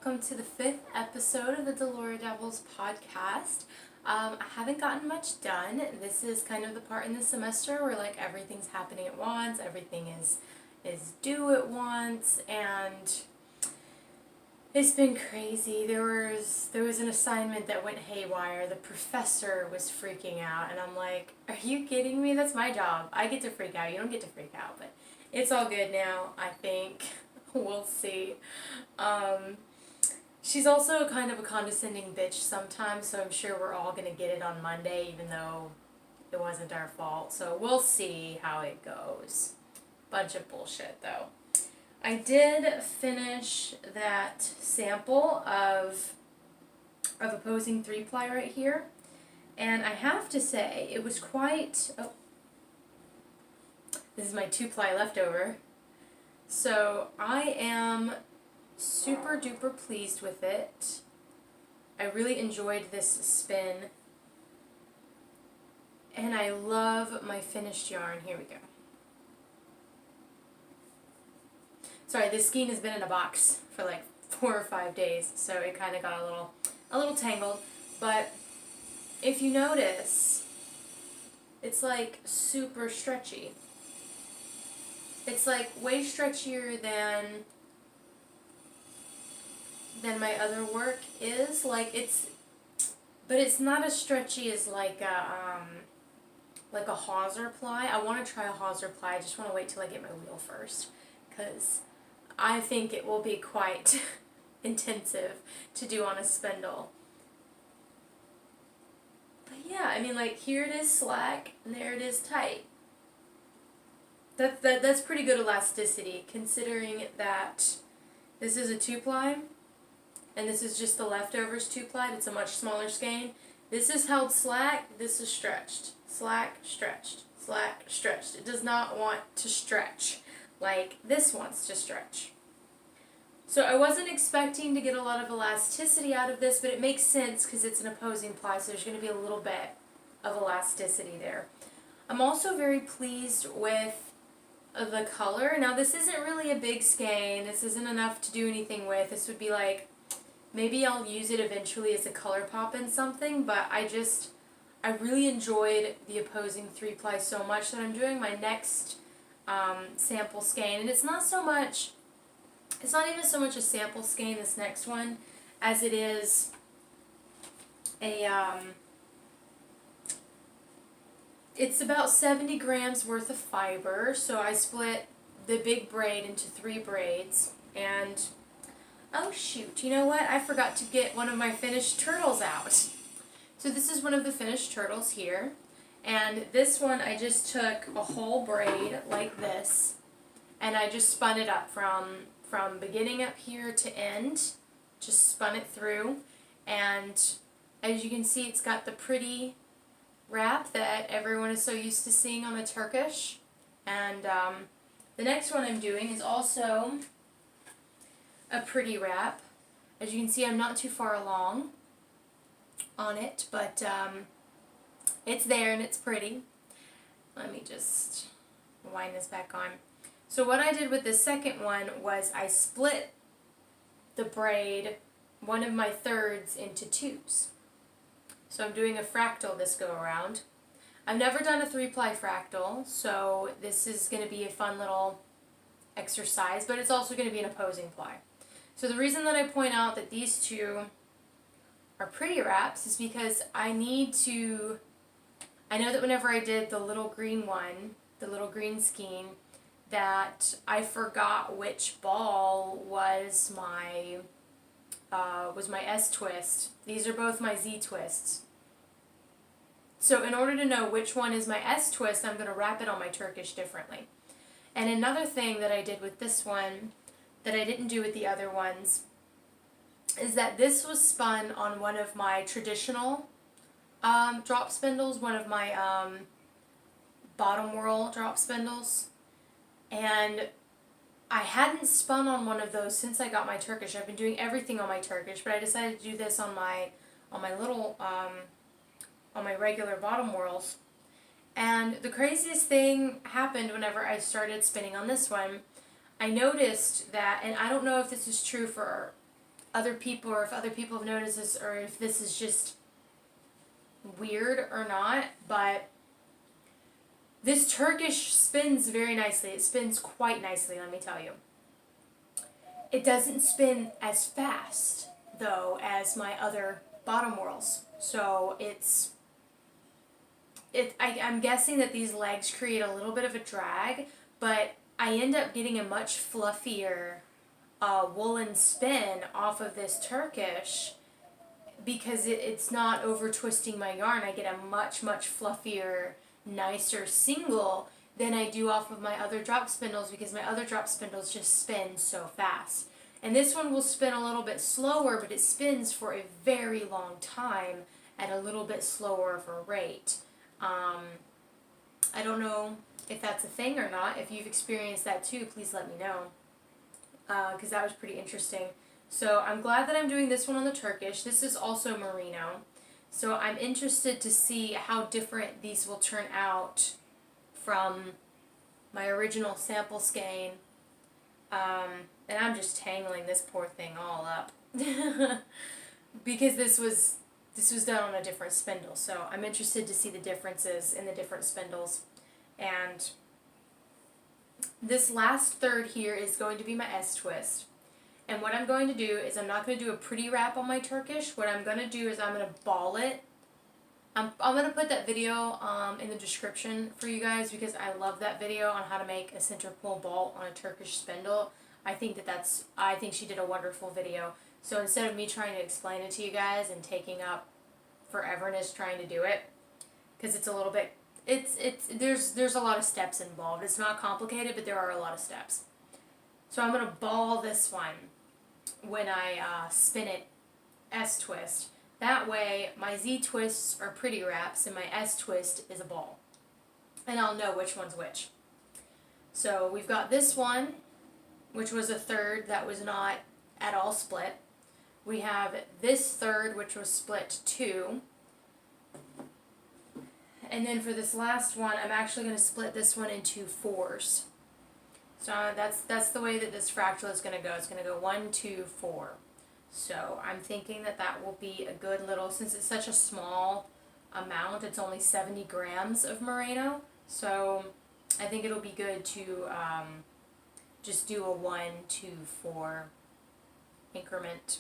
welcome to the 5th episode of the Delora Dabbles podcast. I haven't gotten much done. This is kind of the part in the semester where like everything's happening at once, everything is due at once, and it's been crazy. There was an assignment that went haywire. The professor was freaking out, and I'm like, are you kidding me? That's my job. I get to freak out. You don't get to freak out, but it's all good now, I think. We'll see. She's also kind of a condescending bitch sometimes, so I'm sure we're all going to get it on Monday, even though it wasn't our fault. So we'll see how it goes. Bunch of bullshit, though. I did finish that sample of opposing 3-ply right here, and I have to say, it was quite... Oh, this is my 2-ply leftover. So I am super duper pleased with it. I really enjoyed this spin. And I love my finished yarn. Here we go. Sorry, this skein has been in a box for like 4 or 5 days, so it kind of got a little tangled. But if you notice, it's like super stretchy. It's like way stretchier than my other work is. But it's not as stretchy as like a hawser ply. I want to try a hawser ply. I just want to wait till I get my wheel first, because I think it will be quite intensive to do on a spindle. But yeah, I mean, like, here it is slack and there it is tight. That's pretty good elasticity, considering that this is a 2-ply, and this is just the leftovers 2-ply. It's a much smaller skein. This is held slack, this is stretched. Slack, stretched. Slack, stretched. It does not want to stretch like this wants to stretch. So I wasn't expecting to get a lot of elasticity out of this, but it makes sense because it's an opposing ply, so there's going to be a little bit of elasticity there. I'm also very pleased with the color. Now, this isn't really a big skein. This isn't enough to do anything with. This would be like, maybe I'll use it eventually as a color pop in something, but I really enjoyed the opposing 3-ply so much that I'm doing my next sample skein. And it's not even so much a sample skein, this next one, as it is a, it's about 70 grams worth of fiber, so I split the big braid into 3 braids, and, oh shoot, you know what, I forgot to get one of my finished turtles out. So this is one of the finished turtles here, and this one I just took a whole braid like this, and I just spun it up from beginning up here to end, just spun it through, and as you can see, it's got the pretty wrap that everyone is so used to seeing on the Turkish. And the next one I'm doing is also a pretty wrap. As you can see, I'm not too far along on it, but it's there and it's pretty. Let me just wind this back on. So what I did with the second one was I split the braid, one of my thirds, into 2s. So I'm doing a fractal this go around. I've never done a 3-ply fractal, so this is going to be a fun little exercise, but it's also going to be an opposing ply. So the reason that I point out that these two are pretty wraps is because I know that whenever I did the little green one, the little green skein, that I forgot which ball was my S twist. These are both my Z twists. So in order to know which one is my S twist, I'm going to wrap it on my Turkish differently. And another thing that I did with this one that I didn't do with the other ones is that this was spun on one of my traditional drop spindles, one of my bottom whirl drop spindles. And I hadn't spun on one of those since I got my Turkish. I've been doing everything on my Turkish, but I decided to do this on my little on my regular bottom whirls. And the craziest thing happened whenever I started spinning on this one. I noticed that, and I don't know if this is true for other people, or if other people have noticed this, or if this is just weird or not, but this Turkish spins very nicely. It spins quite nicely, let me tell you. It doesn't spin as fast, though, as my other bottom whirls. So I'm guessing that these legs create a little bit of a drag, but I end up getting a much fluffier woolen spin off of this Turkish because it's not over twisting my yarn. I get a much, much fluffier, nicer single than I do off of my other drop spindles, because my other drop spindles just spin so fast. And this one will spin a little bit slower, but it spins for a very long time at a little bit slower of a rate. I don't know if that's a thing or not. If you've experienced that too, please let me know, because that was pretty interesting. So I'm glad that I'm doing this one on the Turkish. This is also merino. So I'm interested to see how different these will turn out from my original sample skein. And I'm just tangling this poor thing all up because this was done on a different spindle. So I'm interested to see the differences in the different spindles. And this last third here is going to be my S-twist. And what I'm going to do is I'm not going to do a pretty wrap on my Turkish. What I'm going to do is I'm going to ball it. I'm going to put that video in the description for you guys, because I love that video on how to make a center pull bolt on a Turkish spindle. I think she did a wonderful video. So instead of me trying to explain it to you guys and taking up foreverness trying to do it, because it's a little bit, there's a lot of steps involved. It's not complicated, but there are a lot of steps. So I'm going to ball this one when I spin it S-twist. That way my Z-twists are pretty wraps and my S-twist is a ball. And I'll know which one's which. So we've got this one, which was a third that was not at all split. We have this third, which was split 2. And then for this last one, I'm actually going to split this one into 4s. So that's the way that this fractal is going to go. It's going to go 1, 2, 4. So I'm thinking that will be a good little, since it's such a small amount, it's only 70 grams of merino. So I think it'll be good to just do a 1, 2, 4 increment.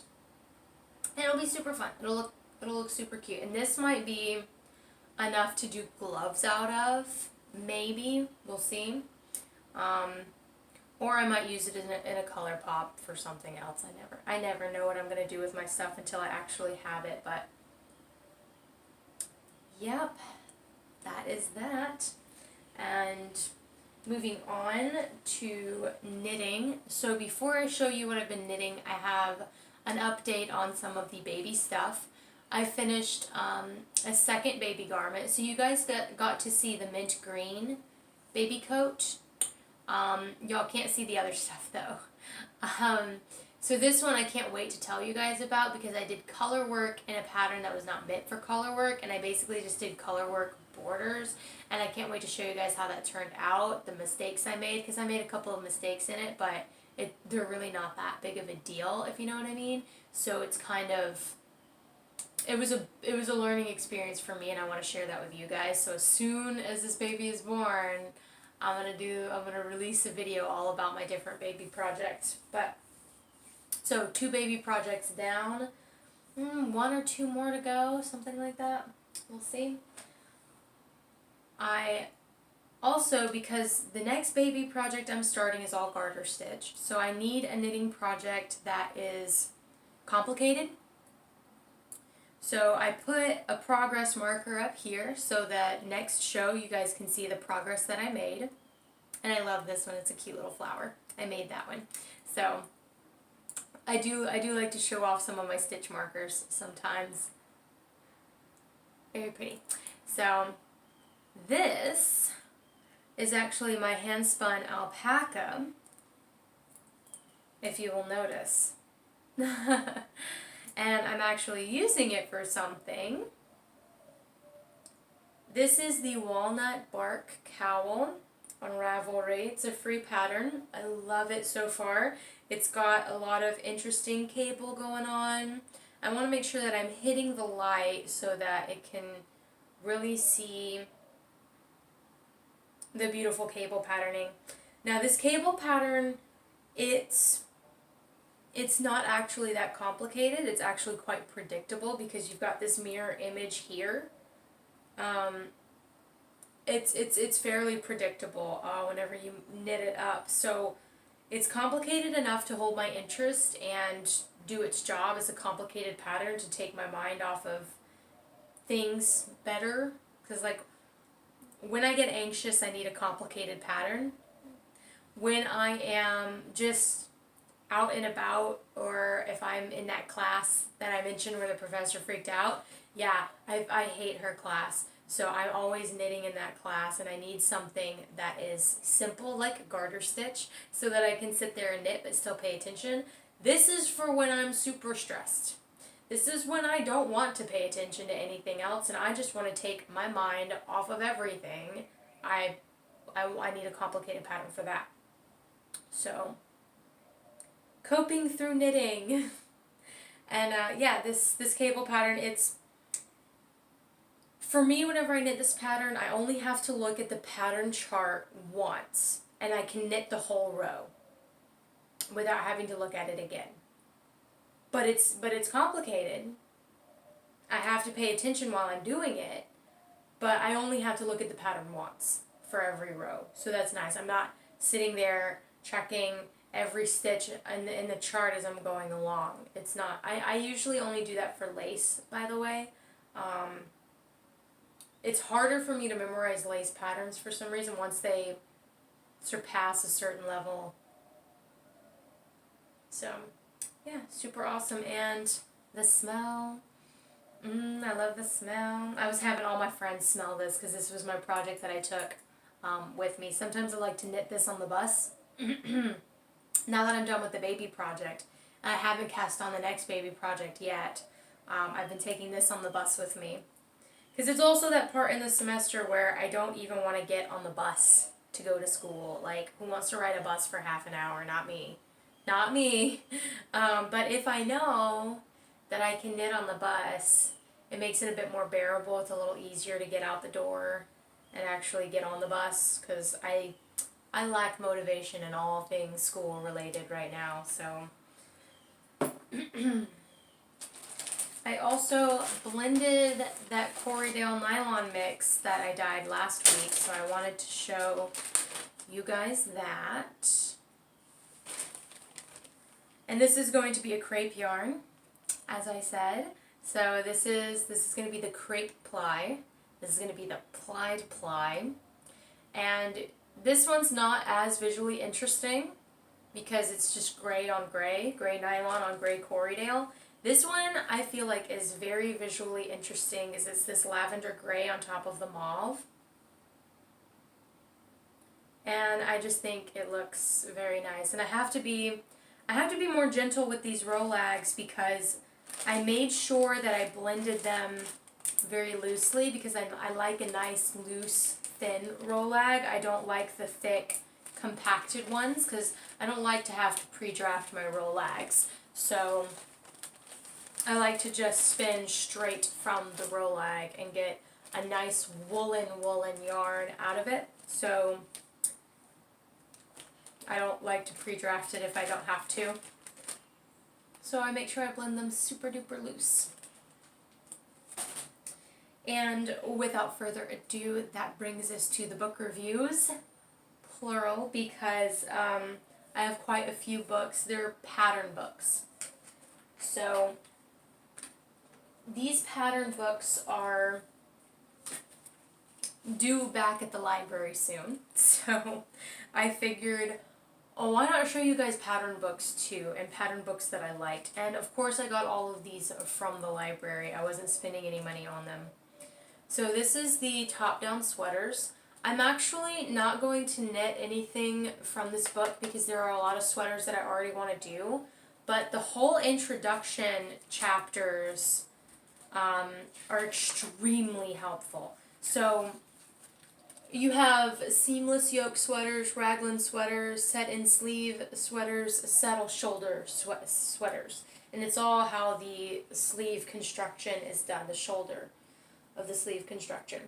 And it'll be super fun. It'll look super cute. And this might be enough to do gloves out of. Maybe. We'll see. Or I might use it in a color pop for something else. I never know what I'm going to do with my stuff until I actually have it. But, yep. That is that. And moving on to knitting. So before I show you what I've been knitting, I have an update on some of the baby stuff. I finished a second baby garment. So you guys got to see the mint green baby coat. Y'all can't see the other stuff though. So this one I can't wait to tell you guys about, because I did color work in a pattern that was not meant for color work, and I basically just did color work borders, and I can't wait to show you guys how that turned out, the mistakes I made, because I made a couple of mistakes in it, but they're really not that big of a deal, if you know what I mean. So it's kind of, it was a learning experience for me, and I want to share that with you guys. So as soon as this baby is born, I'm gonna release a video all about my different baby projects. But so 2 baby projects down, 1 or 2 more to go, something like that. We'll see. I also, because the next baby project I'm starting is all garter stitch, so I need a knitting project that is complicated. So I put a progress marker up here so that next show you guys can see the progress that I made. And I love this one. It's a cute little flower. I made that one. So I do like to show off some of my stitch markers sometimes. Very pretty. So this is actually my hand spun alpaca, if you will notice. And I'm actually using it for something. This is the walnut bark cowl, on Ravelry. It's a free pattern. I love it so far. It's got a lot of interesting cable going on. I want to make sure that I'm hitting the light so that it can really see the beautiful cable patterning. Now this cable pattern, it's not actually that complicated. It's actually quite predictable because you've got this mirror image here. It's fairly predictable whenever you knit it up. So it's complicated enough to hold my interest and do its job as a complicated pattern to take my mind off of things better. Because like when I get anxious, I need a complicated pattern. When I am just out and about, or if I'm in that class that I mentioned where the professor freaked out, yeah, I hate her class. So I'm always knitting in that class, and I need something that is simple, like a garter stitch, so that I can sit there and knit but still pay attention. This is for when I'm super stressed. This is when I don't want to pay attention to anything else, and I just want to take my mind off of everything. I need a complicated pattern for that. So, coping through knitting. And yeah, this cable pattern, it's, for me, whenever I knit this pattern, I only have to look at the pattern chart once, and I can knit the whole row without having to look at it again. But it's complicated. I have to pay attention while I'm doing it, but I only have to look at the pattern once for every row. So that's nice. I'm not sitting there checking every stitch in the chart as I'm going along. It's not. I usually only do that for lace, by the way. It's harder for me to memorize lace patterns for some reason once they surpass a certain level. So, yeah, super awesome. And the smell. I love the smell. I was having all my friends smell this because this was my project that I took with me. Sometimes I like to knit this on the bus. Now that I'm done with the baby project, and I haven't cast on the next baby project yet, I've been taking this on the bus with me. Because it's also that part in the semester where I don't even want to get on the bus to go to school. Like, who wants to ride a bus for half an hour? Not me. Not me. But if I know that I can knit on the bus, it makes it a bit more bearable. It's a little easier to get out the door and actually get on the bus. Because I lack motivation in all things school related right now. So I also blended that Corriedale nylon mix that I dyed last week, so I wanted to show you guys that. And this is going to be a crepe yarn, as I said. So this is going to be the crepe ply. This is going to be the plied ply. And this one's not as visually interesting because it's just gray on gray nylon on gray Corriedale. This one I feel like is very visually interesting because it's this lavender gray on top of the mauve. And I just think it looks very nice. And I have to be more gentle with these rolags because I made sure that I blended them very loosely because I like a nice loose thin rolag. I don't like the thick compacted ones because I don't like to have to pre-draft my rolags. So I like to just spin straight from the rolag and get a nice woolen yarn out of it. So I don't like to pre-draft it if I don't have to. So I make sure I blend them super duper loose. And without further ado, that brings us to the book reviews, plural, because I have quite a few books. They're pattern books. So these pattern books are due back at the library soon. So I figured, oh, why not show you guys pattern books too, and pattern books that I liked. And of course I got all of these from the library. I wasn't spending any money on them. So this is the top-down sweaters. I'm actually not going to knit anything from this book because there are a lot of sweaters that I already want to do. But the whole introduction chapters are extremely helpful. So You have seamless yoke sweaters, raglan sweaters, set-in sleeve sweaters, saddle shoulder sweaters. And it's all how the sleeve construction is done, the shoulder of the sleeve construction.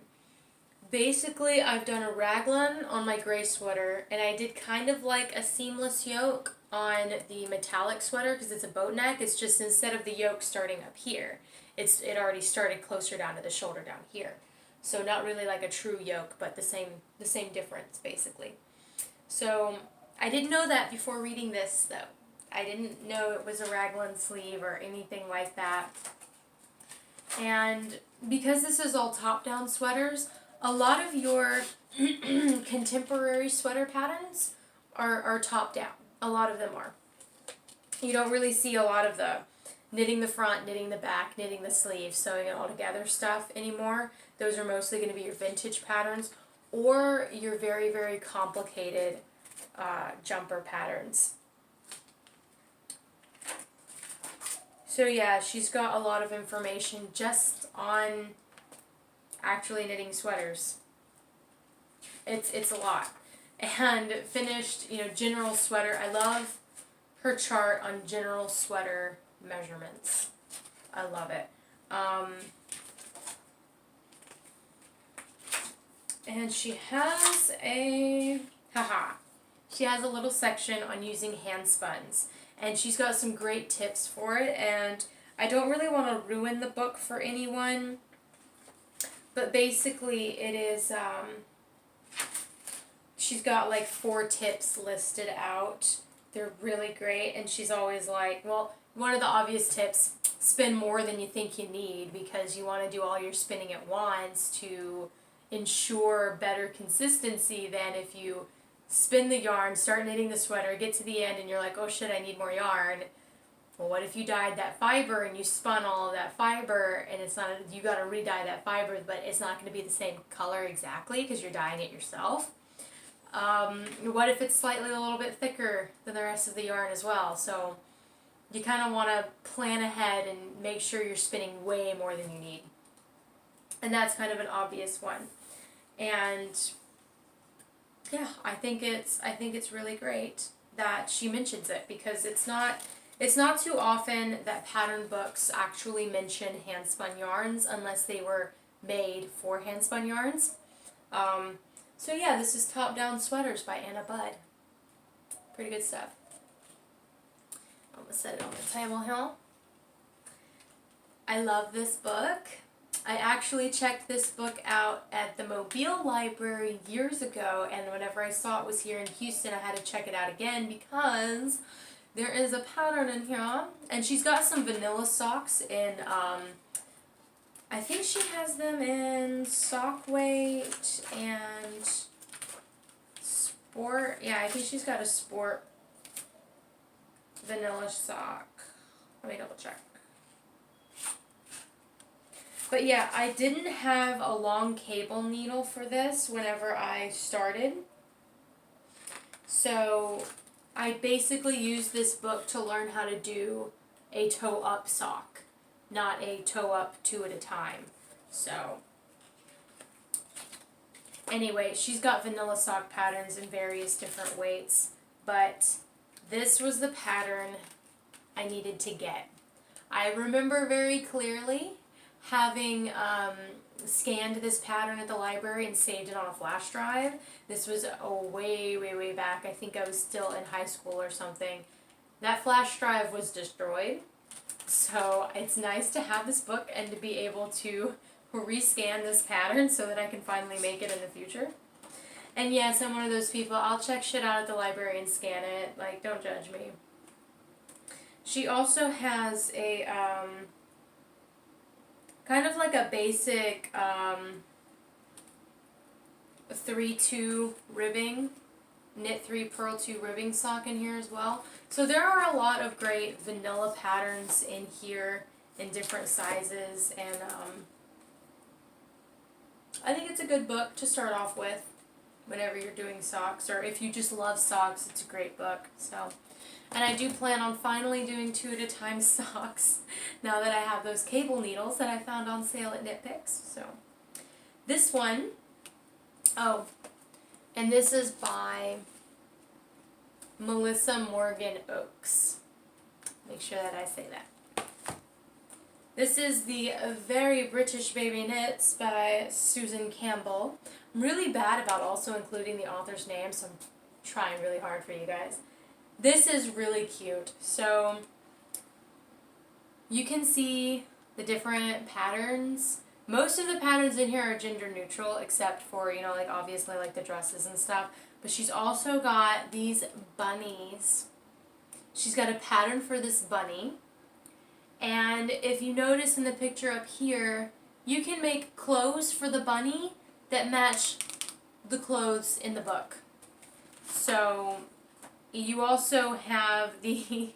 Basically, I've done a raglan on my gray sweater, and I did kind of like a seamless yoke on the metallic sweater because it's a boat neck. It's just instead of the yoke starting up here, it already started closer down to the shoulder down here. So not really like a true yoke, but the same difference basically. So I didn't know that before reading this though. I didn't know it was a raglan sleeve or anything like that. And because this is all top-down sweaters, a lot of your contemporary sweater patterns are top-down. A lot of them are. You don't really see a lot of the knitting the front, knitting the back, knitting the sleeve, sewing it all together stuff anymore. Those are mostly going to be your vintage patterns or your very, very complicated jumper patterns. So yeah, she's got a lot of information just on actually knitting sweaters. It's a lot. And finished, general sweater. I love her chart on general sweater measurements. I love it. And she has she has a little section on using hand spuns. And she's got some great tips for it. And I don't really want to ruin the book for anyone. But basically it is, she's got like 4 tips listed out. They're really great. And she's always like, well, one of the obvious tips, spin more than you think you need because you want to do all your spinning at once to ensure better consistency than if you spin the yarn, start knitting the sweater, get to the end and you're like, oh shit, I need more yarn. Well, what if you dyed that fiber and you spun all of that fiber and it's not, you got to re-dye that fiber, but it's not going to be the same color exactly because you're dyeing it yourself. What if it's slightly a little bit thicker than the rest of the yarn as well? So you kind of want to plan ahead and make sure you're spinning way more than you need. And that's kind of an obvious one. And yeah, I think it's really great that she mentions it because it's not too often that pattern books actually mention hand spun yarns unless they were made for hand spun yarns. So yeah, this is Top Down Sweaters by Anna Budd. Pretty good stuff. I'm gonna set it on the table here. I love this book. I actually checked this book out at the Mobile Library years ago, and whenever I saw it was here in Houston, I had to check it out again because there is a pattern in here, and she's got some vanilla socks in, I think she has them in sock weight and sport. Yeah, I think she's got a sport vanilla sock. Let me double check. But yeah, I didn't have a long cable needle for this whenever I started. So I basically used this book to learn how to do a toe up sock, not a toe up 2 at a time. So anyway, she's got vanilla sock patterns in various different weights, but this was the pattern I needed to get. I remember very clearly having scanned this pattern at the library and saved it on a flash drive. This was way back. I think I was still in high school or something. That flash drive was destroyed. So it's nice to have this book and to be able to rescan this pattern so that I can finally make it in the future. And yes, I'm one of those people, I'll check shit out at the library and scan it. Like, don't judge me. She also has a, kind of like a basic 3-2 ribbing, knit 3, purl 2 ribbing sock in here as well. So there are a lot of great vanilla patterns in here in different sizes, and I think it's a good book to start off with whenever you're doing socks, or if you just love socks, it's a great book. So. And I do plan on finally doing 2 at a time socks now that I have those cable needles that I found on sale at Knit Picks. So this one Oh, and this is by Melissa Morgan Oakes. Make sure that I say that. This is the Very British Baby Knits by Susan Campbell. I'm really bad about also including the author's name, so I'm trying really hard for you guys. This is really cute. So you can see the different patterns. Most of the patterns in here are gender neutral, except for, you know, like obviously like the dresses and stuff. But she's also got these bunnies. She's got a pattern for this bunny. And if you notice in the picture up here, you can make clothes for the bunny that match the clothes in the book. So you also have the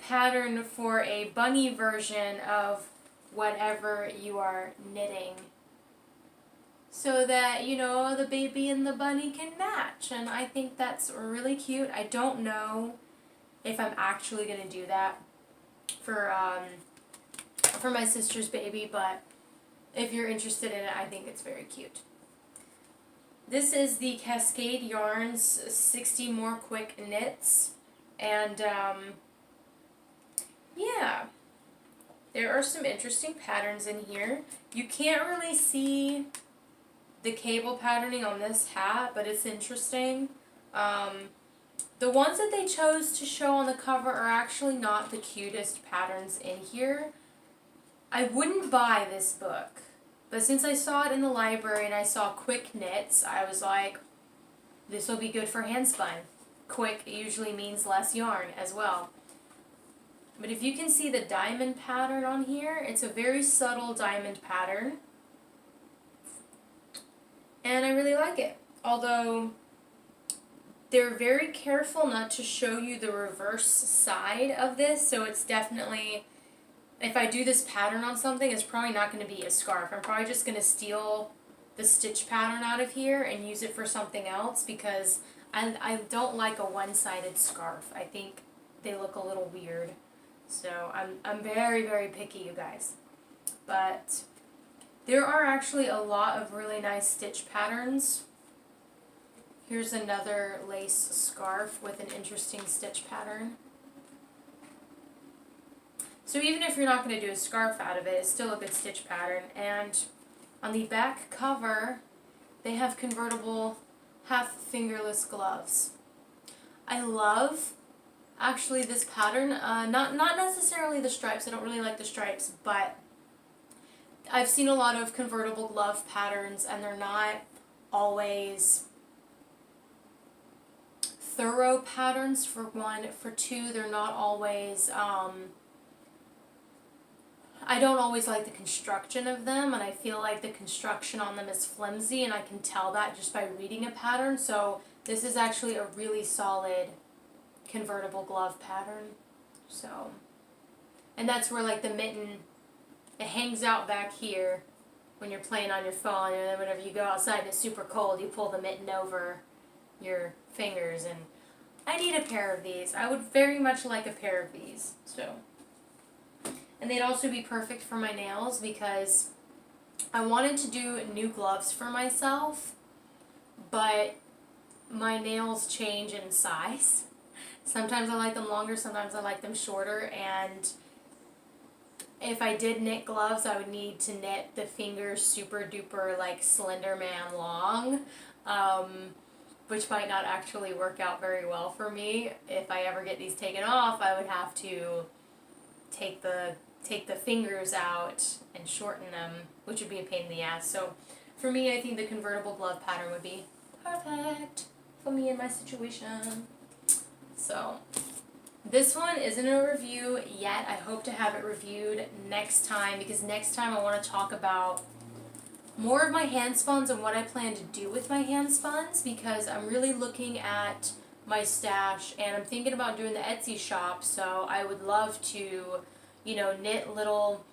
pattern for a bunny version of whatever you are knitting, so that, you know, the baby and the bunny can match. And I think that's really cute. I don't know if I'm actually going to do that for my sister's baby, but if you're interested in it, I think it's very cute. This is the Cascade Yarns 60 More Quick Knits, and yeah, there are some interesting patterns in here. You can't really see the cable patterning on this hat, but it's interesting. The ones that they chose to show on the cover are actually not the cutest patterns in here. I wouldn't buy this book, but since I saw it in the library and I saw quick knits, I was like, this will be good for hand spun. Quick usually means less yarn as well. But if you can see the diamond pattern on here, it's a very subtle diamond pattern. And I really like it. Although they're very careful not to show you the reverse side of this, so it's definitely, if I do this pattern on something, it's probably not going to be a scarf. I'm probably just going to steal the stitch pattern out of here and use it for something else, because I don't like a one-sided scarf. I think they look a little weird. So I'm very, very picky, you guys. But there are actually a lot of really nice stitch patterns. Here's another lace scarf with an interesting stitch pattern. So even if you're not going to do a scarf out of it, it's still a good stitch pattern. And on the back cover, they have convertible half-fingerless gloves. I love, actually, this pattern. Not necessarily the stripes. I don't really like the stripes, but I've seen a lot of convertible glove patterns, and they're not always thorough patterns, for one. For two, they're not always, I don't always like the construction of them, and I feel like the construction on them is flimsy, and I can tell that just by reading a pattern. So this is actually a really solid convertible glove pattern. So, and that's where like the mitten, it hangs out back here when you're playing on your phone, and then whenever you go outside and it's super cold, you pull the mitten over your fingers. And I need a pair of these. I would very much like a pair of these. So, and they'd also be perfect for my nails, because I wanted to do new gloves for myself, but my nails change in size. Sometimes I like them longer, sometimes I like them shorter, and if I did knit gloves, I would need to knit the fingers super duper like Slender Man long, which might not actually work out very well for me. If I ever get these taken off, I would have to take the fingers out and shorten them, which would be a pain in the ass. So for me, I think the convertible glove pattern would be perfect for me in my situation. So this one isn't a review yet. I hope to have it reviewed next time, because next time I want to talk about more of my hand spuns and what I plan to do with my hand spuns, because I'm really looking at my stash and I'm thinking about doing the Etsy shop. So I would love to, you know, knit little.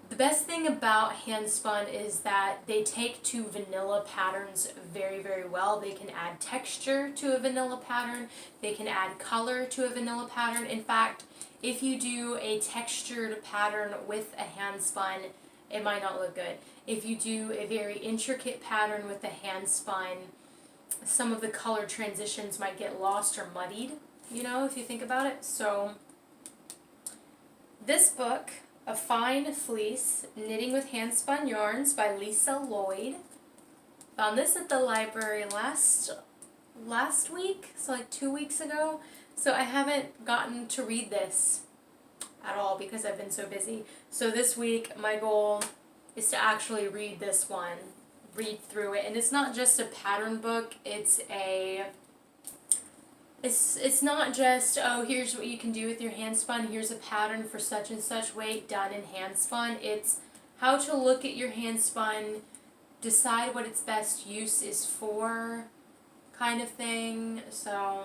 The best thing about hand spun is that they take to vanilla patterns very, very well. They can add texture to a vanilla pattern. They can add color to a vanilla pattern. In fact, if you do a textured pattern with a hand spun, it might not look good. If you do a very intricate pattern with the hand spun, some of the color transitions might get lost or muddied, you know, if you think about it. So this book, A Fine Fleece, Knitting with Hand Spun Yarns by Lisa Lloyd. Found this at the library last week, so like 2 weeks ago. So I haven't gotten to read this at all because I've been so busy. So this week my goal is to actually read this one, read through it. And it's not just a pattern book, it's not just, oh, here's what you can do with your hand spun, here's a pattern for such and such weight done in hand spun. It's how to look at your hand spun, decide what its best use is for, kind of thing. So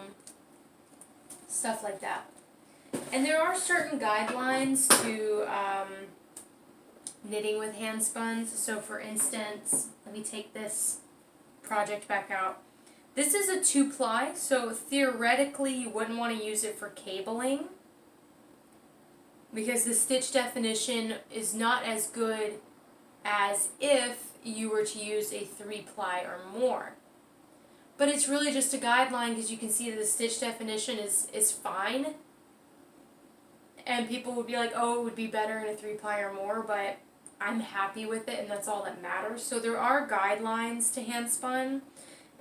stuff like that. And there are certain guidelines to knitting with hand spuns. So for instance, let me take this project back out. This is a 2-ply, so theoretically you wouldn't want to use it for cabling because the stitch definition is not as good as if you were to use a 3-ply or more. But it's really just a guideline because you can see that the stitch definition is fine. And people would be like, oh, it would be better in a 3-ply or more, but I'm happy with it and that's all that matters. So there are guidelines to hand spun.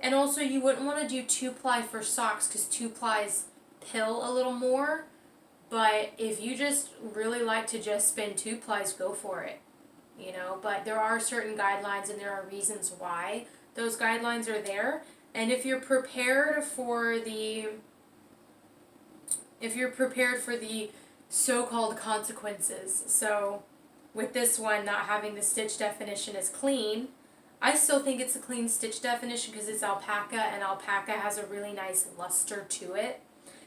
And also you wouldn't want to do 2-ply for socks because 2-plies pill a little more. But if you just really like to just spin 2-plies, go for it. You know, but there are certain guidelines and there are reasons why those guidelines are there. And if you're prepared for the so-called consequences, so with this one not having the stitch definition as clean, I still think it's a clean stitch definition because it's alpaca and alpaca has a really nice luster to it.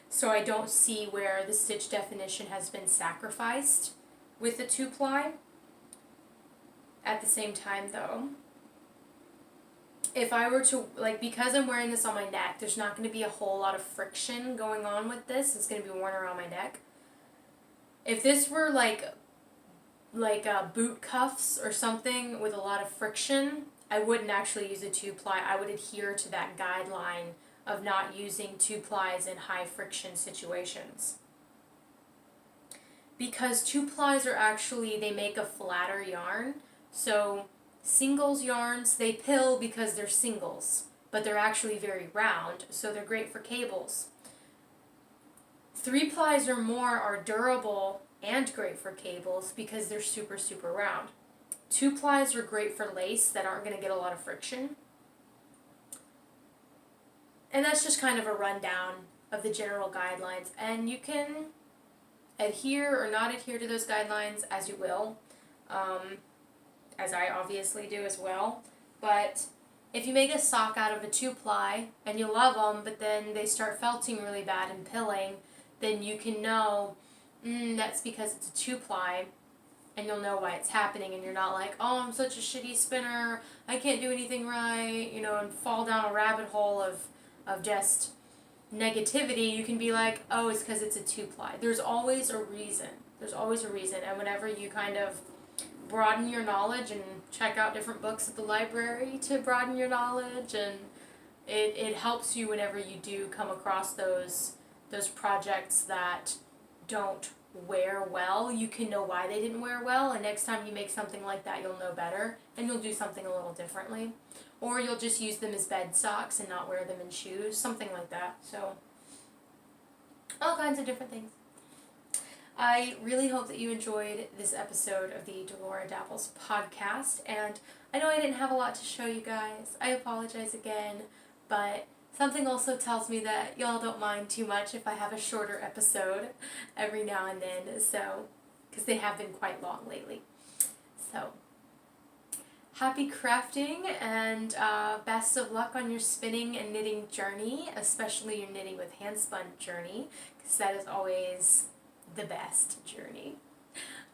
So I don't see where the stitch definition has been sacrificed with the 2-ply. At the same time though, if I were to, like, because I'm wearing this on my neck, there's not going to be a whole lot of friction going on with this. It's going to be worn around my neck. If this were like boot cuffs or something with a lot of friction, I wouldn't actually use a 2-ply. I would adhere to that guideline of not using 2-plies in high friction situations. Because 2-plies are actually, they make a flatter yarn. So singles yarns, they pill because they're singles, but they're actually very round, so they're great for cables. 3-plies or more are durable and great for cables because they're super, super round. 2-plies are great for lace that aren't going to get a lot of friction. And that's just kind of a rundown of the general guidelines. And you can adhere or not adhere to those guidelines as you will, as I obviously do as well. But if you make a sock out of a 2-ply and you love them, but then they start felting really bad and pilling, then you can know that's because it's a 2-ply, and you'll know why it's happening, and you're not like, oh, I'm such a shitty spinner, I can't do anything right, you know, and fall down a rabbit hole of just negativity. You can be like, oh, it's because it's a 2-ply. There's always a reason. There's always a reason, and whenever you kind of broaden your knowledge and check out different books at the library to broaden your knowledge, and it helps you whenever you do come across those projects that don't wear well. You can know why they didn't wear well, and next time you make something like that, you'll know better, and you'll do something a little differently. Or you'll just use them as bed socks and not wear them in shoes, something like that. So, all kinds of different things. I really hope that you enjoyed this episode of the Delora Dabbles podcast, and I know I didn't have a lot to show you guys. I apologize again, but something also tells me that y'all don't mind too much if I have a shorter episode every now and then, so, because they have been quite long lately. So, happy crafting, and best of luck on your spinning and knitting journey, especially your knitting with hand spun journey, because that is always the best journey.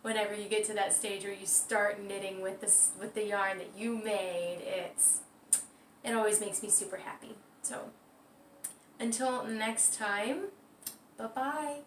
Whenever you get to that stage where you start knitting with the yarn that you made, it always makes me super happy. So, until next time, bye-bye.